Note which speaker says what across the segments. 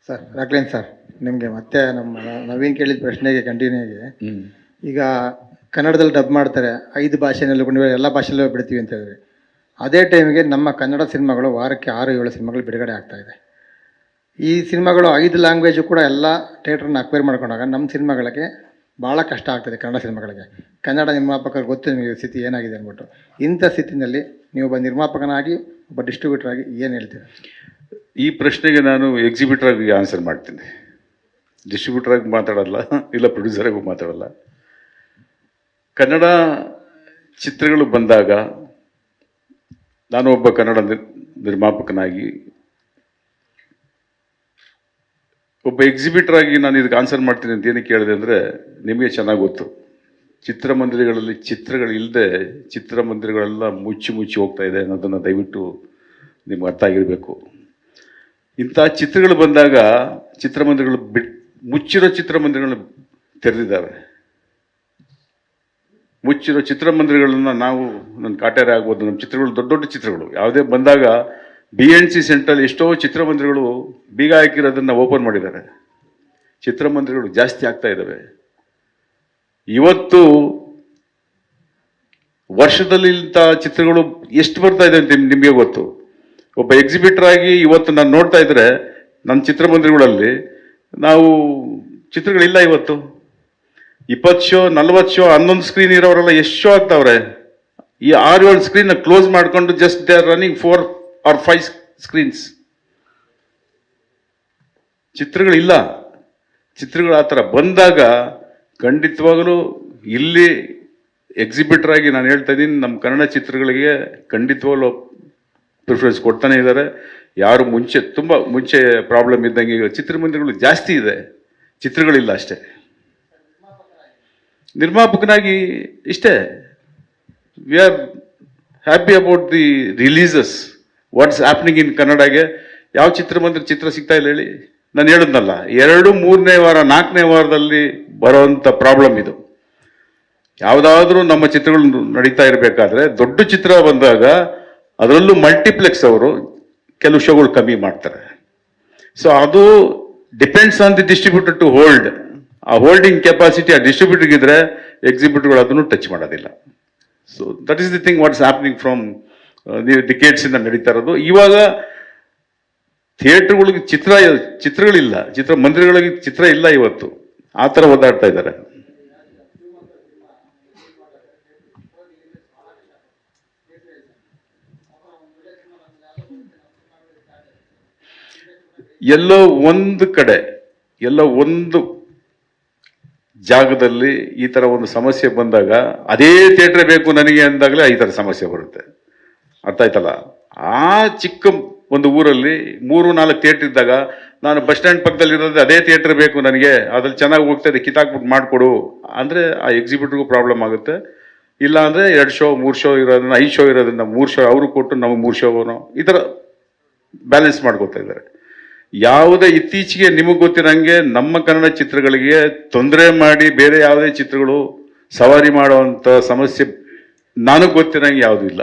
Speaker 1: Sir Rockline sir, ನಿಮಗೆ ಮತ್ತೆ ನಮ್ಮ ನವೀನ್ ಕೇಳಿದ ಪ್ರಶ್ನೆಗೆ ಕಂಟಿನ್ಯೂ ಆಗಿ, ಈಗ ಕನ್ನಡದಲ್ಲಿ ಡಬ್ ಮಾಡ್ತಾರೆ, 5 ಭಾಷೆನಲ್ಲಿ ಎಲ್ಲ ಭಾಷೆಯಲ್ಲೂ ಬಿಡ್ತೀವಿ ಅಂತ ಹೇಳಿದ್ರೆ, ಅದೇ ಟೈಮಿಗೆ ನಮ್ಮ ಕನ್ನಡ ಸಿನಿಮಾಗಳು ವಾರಕ್ಕೆ 6-7 ಸಿನಿಮಾಗಳು ಬಿಡುಗಡೆ ಆಗ್ತಾ ಇದೆ. ಈ ಸಿನಿಮಾಗಳು 5 ಲ್ಯಾಂಗ್ವೇಜು ಕೂಡ ಎಲ್ಲ ಥಿಯೇಟ್ರನ್ನ ಅಕ್ವೈರ್ ಮಾಡ್ಕೊಂಡಾಗ ನಮ್ಮ ಸಿನಿಮಾಗಳಿಗೆ ಭಾಳ ಕಷ್ಟ ಆಗ್ತದೆ. ಕನ್ನಡ ಸಿನಿಮಾಗಳಿಗೆ ಕನ್ನಡ ನಿರ್ಮಾಪಕರು ಗೊತ್ತು ನಿಮಗೆ ಸ್ಥಿತಿ ಏನಾಗಿದೆ ಅಂದ್ಬಿಟ್ಟು. ಇಂಥ ಸ್ಥಿತಿನಲ್ಲಿ ನೀವು ಒಬ್ಬ ನಿರ್ಮಾಪಕನಾಗಿ, ಒಬ್ಬ ಡಿಸ್ಟ್ರಿಬ್ಯೂಟರ್ ಆಗಿ ಏನು ಹೇಳ್ತೀರಾ?
Speaker 2: ಈ ಪ್ರಶ್ನೆಗೆ ನಾನು ಎಕ್ಸಿಬಿಟರ್ ಆಗಿ ಆನ್ಸರ್ ಮಾಡ್ತೀನಿ. ಡಿಸ್ಟ್ರಿಬ್ಯೂಟರ್ ಆಗಿ ಮಾತಾಡಲ್ಲ, ಇಲ್ಲ ಪ್ರೊಡ್ಯೂಸರ್ ಆಗಿ ಮಾತಾಡಲ್ಲ. ಕನ್ನಡ ಚಿತ್ರಗಳು ಬಂದಾಗ ನಾನು ಒಬ್ಬ ಕನ್ನಡ ನಿರ್ಮಾಪಕನಾಗಿ, ಒಬ್ಬ ಎಕ್ಸಿಬಿಟರ್ ಆಗಿ ನಾನು ಇದಕ್ಕೆ ಆನ್ಸರ್ ಮಾಡ್ತೀನಿ ಅಂತ ಏನಕ್ಕೆ ಕೇಳಿದೆ ಅಂದರೆ, ನಿಮಗೆ ಚೆನ್ನಾಗಿ ಗೊತ್ತು, ಚಿತ್ರಮಂದಿರಗಳಲ್ಲಿ ಚಿತ್ರಗಳಿಲ್ಲದೆ ಚಿತ್ರಮಂದಿರಗಳೆಲ್ಲ ಮುಚ್ಚಿ ಹೋಗ್ತಾ ಇದೆ ಅನ್ನೋದನ್ನು ದಯವಿಟ್ಟು ನಿಮ್ಗೆ ಅರ್ಥ ಆಗಿರಬೇಕು. ಇಂಥ ಚಿತ್ರಗಳು ಬಂದಾಗ ಚಿತ್ರಮಂದಿರಗಳು ಮುಚ್ಚಿರೋ ಚಿತ್ರಮಂದಿರಗಳನ್ನ ತೆರೆದಿದ್ದಾರೆ. ಮುಚ್ಚಿರೋ ಚಿತ್ರಮಂದಿರಗಳನ್ನ ನಾವು, ನನ್ನ ಕಾಟೇರ ಆಗ್ಬೋದು, ನಮ್ಮ ಚಿತ್ರಗಳು ದೊಡ್ಡ ಚಿತ್ರಗಳು ಯಾವುದೇ ಬಂದಾಗ BNC ಸೆಂಟ್ರಲ್ಲಿ ಎಷ್ಟೋ ಚಿತ್ರಮಂದಿರಗಳು ಬೀಗ ಹಾಕಿರೋದನ್ನು ಓಪನ್ ಮಾಡಿದ್ದಾರೆ. ಚಿತ್ರಮಂದಿರಗಳು ಜಾಸ್ತಿ ಆಗ್ತಾ ಇದ್ದಾವೆ. ಇವತ್ತು ವರ್ಷದಲ್ಲಿ ಇಂಥ ಚಿತ್ರಗಳು ಎಷ್ಟು ಬರ್ತಾ ಇದೆ ಅಂತ ನಿಮಗೆ ಗೊತ್ತು. ಒಬ್ಬ ಎಕ್ಸಿಬಿಟರ್ ಆಗಿ ಇವತ್ತು ನಾನು ನೋಡ್ತಾ ಇದ್ರೆ ನನ್ನ ಚಿತ್ರಮಂದಿರಗಳಲ್ಲಿ ನಾವು ಚಿತ್ರಗಳಿಲ್ಲ. ಇವತ್ತು 20 ಶೋ 40 ಶೋ 11 ಸ್ಕ್ರೀನ್ ಇರೋರೆಲ್ಲ ಎಷ್ಟು ಶೋ ಆಗ್ತಾವ್ರೆ. ಈ 6-7 ಸ್ಕ್ರೀನ್ ಕ್ಲೋಸ್ ಮಾಡ್ಕೊಂಡು just they are running 4 or 5 screens. ಚಿತ್ರಗಳಿಲ್ಲ. ಚಿತ್ರಗಳು ಆ ಥರ ಬಂದಾಗ ಖಂಡಿತವಾಗಲೂ ಇಲ್ಲಿ ಎಕ್ಸಿಬಿಟರ್ ಆಗಿ ನಾನು ಹೇಳ್ತಾ ಇದ್ದೀನಿ, ನಮ್ಮ ಕನ್ನಡ ಚಿತ್ರಗಳಿಗೆ ಖಂಡಿತವಾಗಲೂ ಪ್ರಿಫರೆನ್ಸ್ ಕೊಡ್ತಾನೆ ಇದ್ದಾರೆ. ಯಾರು ತುಂಬ ಮುಂಚೆ ಪ್ರಾಬ್ಲಮ್ ಇದ್ದಂಗೆ ಈಗ ಚಿತ್ರಮಂದಿರಗಳು ಜಾಸ್ತಿ ಇದೆ, ಚಿತ್ರಗಳಿಲ್ಲ ಅಷ್ಟೇ. ನಿರ್ಮಾಪಕನಾಗಿ ಇಷ್ಟೇ, we are happy about the releases, what's happening in ಕನ್ನಡಗೆ. ಯಾವ ಚಿತ್ರ ಸಿಗ್ತಾ ಇಲ್ಲ ಹೇಳಿ? ನಾನು ಹೇಳಿದ್ನಲ್ಲ, 2, 3ನೇ ವಾರ 4ನೇ ವಾರದಲ್ಲಿ ಬರೋವಂಥ ಪ್ರಾಬ್ಲಮ್ ಇದು. ಯಾವುದಾದ್ರೂ ನಮ್ಮ ಚಿತ್ರಗಳು ನಡೀತಾ ಇರಬೇಕಾದ್ರೆ ದೊಡ್ಡ ಚಿತ್ರ ಬಂದಾಗ ಅದರಲ್ಲೂ ಮಲ್ಟಿಪ್ಲೆಕ್ಸ್ ಅವರು ಕೆಲವು ಶೋಗಳು ಕಮ್ಮಿ ಮಾಡ್ತಾರೆ. ಸೊ ಅದು depends on the distributor to hold. ಆ ಹೋಲ್ಡಿಂಗ್ ಕೆಪಾಸಿಟಿ ಆ ಡಿಸ್ಟ್ರಿಬ್ಯೂಟರ್ಗೆ ಇದ್ರೆ ಎಕ್ಸಿಬಿಟರ್ಗಳು ಅದನ್ನು ಟಚ್ ಮಾಡೋದಿಲ್ಲ. So that is the thing what's happening from decades ಇಂದ ನಡೀತಾ ಇರೋದು. ಇವಾಗ ಥಿಯೇಟರ್ಗಳಿಗೆ ಚಿತ್ರಗಳಿಲ್ಲ, ಚಿತ್ರಮಂದಿರಗಳಿಗೆ ಚಿತ್ರ ಇಲ್ಲ. ಇವತ್ತು ಆ ಥರ ಓದಾಡ್ತಾ ಇದ್ದಾರೆ. ಎಲ್ಲೋ ಒಂದು ಕಡೆ, ಎಲ್ಲೋ ಒಂದು ಜಾಗದಲ್ಲಿ ಈ ಥರ ಒಂದು ಸಮಸ್ಯೆ ಬಂದಾಗ ಅದೇ ಥಿಯೇಟ್ರೇ ಬೇಕು ನನಗೆ ಅಂದಾಗಲೇ ಈ ಥರ ಸಮಸ್ಯೆ ಬರುತ್ತೆ. ಅರ್ಥ ಆಯ್ತಲ್ಲ? ಆ ಚಿಕ್ಕ ಒಂದು ಊರಲ್ಲಿ 3-4 ಥಿಯೇಟ್ರ್ ಇದ್ದಾಗ ನಾನು ಬಸ್ ಸ್ಟ್ಯಾಂಡ್ ಪಕ್ಕದಲ್ಲಿ ಇರೋದು ಅದೇ ಥಿಯೇಟ್ರ್ ಬೇಕು ನನಗೆ, ಅದ್ರಲ್ಲಿ ಚೆನ್ನಾಗಿ ಹೋಗ್ತಾ ಇದೆ, ಕಿತ್ತಾಕ್ಬಿಟ್ಟು ಮಾಡಿಕೊಡು ಅಂದರೆ ಆ ಎಕ್ಸಿಬಿಟರ್ಗೂ ಪ್ರಾಬ್ಲಮ್ ಆಗುತ್ತೆ. ಇಲ್ಲ ಅಂದರೆ 2 ಶೋ 3 ಶೋ ಇರೋದನ್ನ 5 ಶೋ ಇರೋದನ್ನ 3 ಶೋ ಅವರು ಕೊಟ್ಟು ನಮಗೆ 3 ಶೋನೋ ಈ ಥರ ಬ್ಯಾಲೆನ್ಸ್ ಮಾಡ್ಕೋತಾ ಇದ್ದಾರೆ. ಯಾವುದೇ ಇತ್ತೀಚೆಗೆ ನಿಮಗೆ ಗೊತ್ತಿರಂಗೆ ನಮ್ಮ ಕನ್ನಡ ಚಿತ್ರಗಳಿಗೆ ತೊಂದರೆ ಮಾಡಿ ಬೇರೆ ಯಾವುದೇ ಚಿತ್ರಗಳು ಸವಾರಿ ಮಾಡುವಂಥ ಸಮಸ್ಯೆ ನನಗೆ ಗೊತ್ತಿರಂಗೆ ಯಾವುದೂ ಇಲ್ಲ.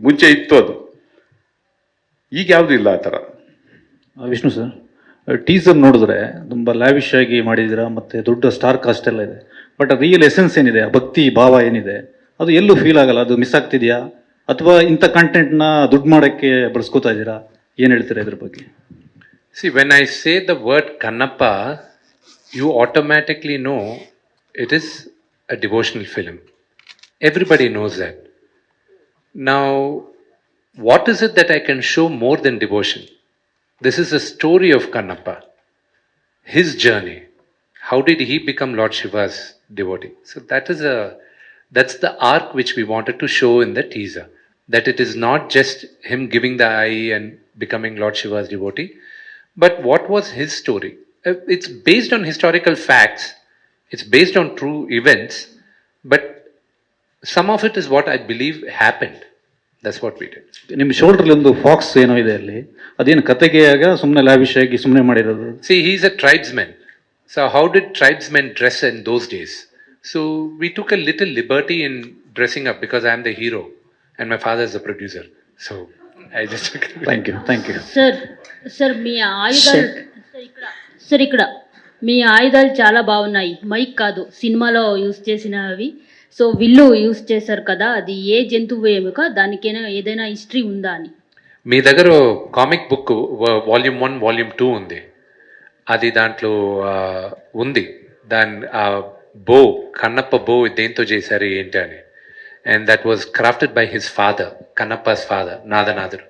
Speaker 2: ಮುಂಚೆ ಇತ್ತು ಅದು, ಈಗ ಯಾವುದೂ ಇಲ್ಲ ಆ ಥರ.
Speaker 3: ವಿಷ್ಣು ಸರ್, ಟೀಸರ್ ನೋಡಿದ್ರೆ ತುಂಬ ಲ್ಯಾವಿಶ್ ಆಗಿ ಮಾಡಿದ್ದೀರಾ, ಮತ್ತು ದೊಡ್ಡ ಸ್ಟಾರ್ ಕಾಸ್ಟ್ ಎಲ್ಲ ಇದೆ. ಬಟ್ ರಿಯಲ್ ಎಸೆನ್ಸ್ ಏನಿದೆ, ಭಕ್ತಿ ಭಾವ ಏನಿದೆ, ಅದು ಎಲ್ಲೂ ಫೀಲ್ ಆಗಲ್ಲ. ಅದು ಮಿಸ್ ಆಗ್ತಿದೆಯಾ, ಅಥವಾ ಇಂಥ ಕಂಟೆಂಟ್ನ ದುಡ್ಡು ಮಾಡೋಕ್ಕೆ ಬಳಸ್ಕೋತಾ ಇದ್ದೀರಾ? ಏನು ಹೇಳ್ತೀರಾ ಇದ್ರ ಬಗ್ಗೆ?
Speaker 4: See, when I say the word Kannappa, you automatically know it is a devotional film. Everybody knows that. Now, what is it that I can show more than devotion? This is a story of Kannappa, his journey. How did he become Lord Shiva's devotee? So that's the arc which we wanted to show in the teaser. That it is not just him giving the eye and becoming Lord Shiva's devotee, but what was his story? It's based on historical facts, it's based on true events, but some of it is what I believe happened. That's what we did.
Speaker 3: ನಿಮ್ಮ ಶೋಲ್ಡರ್ಲಿ ಒಂದು fox ಏನೋ ಇದೆ, ಅಲ್ಲಿ ಅದೇನು ಕತೆಗೆ ಆಗ ಸುಮ್ಮನೆ lavish ಆಗಿ ಸುಮ್ಮನೆ ಮಾಡಿರೋದು?
Speaker 4: See, he's a tribesman. So how did tribesmen dress in those days? So we took a little liberty in dressing up because I am the hero and my father is the producer. So I just
Speaker 3: Thank you.
Speaker 5: Sir, మీ ఆయుధాలు sir ఇక్కడ మీ ఆయుధాలు చాలా బాగున్నాయి, mic కాదు సినిమాలో use చేసినవి. So విల్లు use చేశారు కదా, అది ఏ జంతువు ఎముక, దానికైనా ఏదైనా హిస్టరీ ఉందా అని.
Speaker 4: మీ దగ్గర కామిక్ బుక్ వాల్యూమ్ 1 వాల్యూమ్ 2 ఉంది, అది దాంట్లో ఉంది. దాని బో కన్నప్ప బో దేంతో చేశారు ఏంటి అని. And that was crafted by his father, Kannappa's father నాదనాథుడు.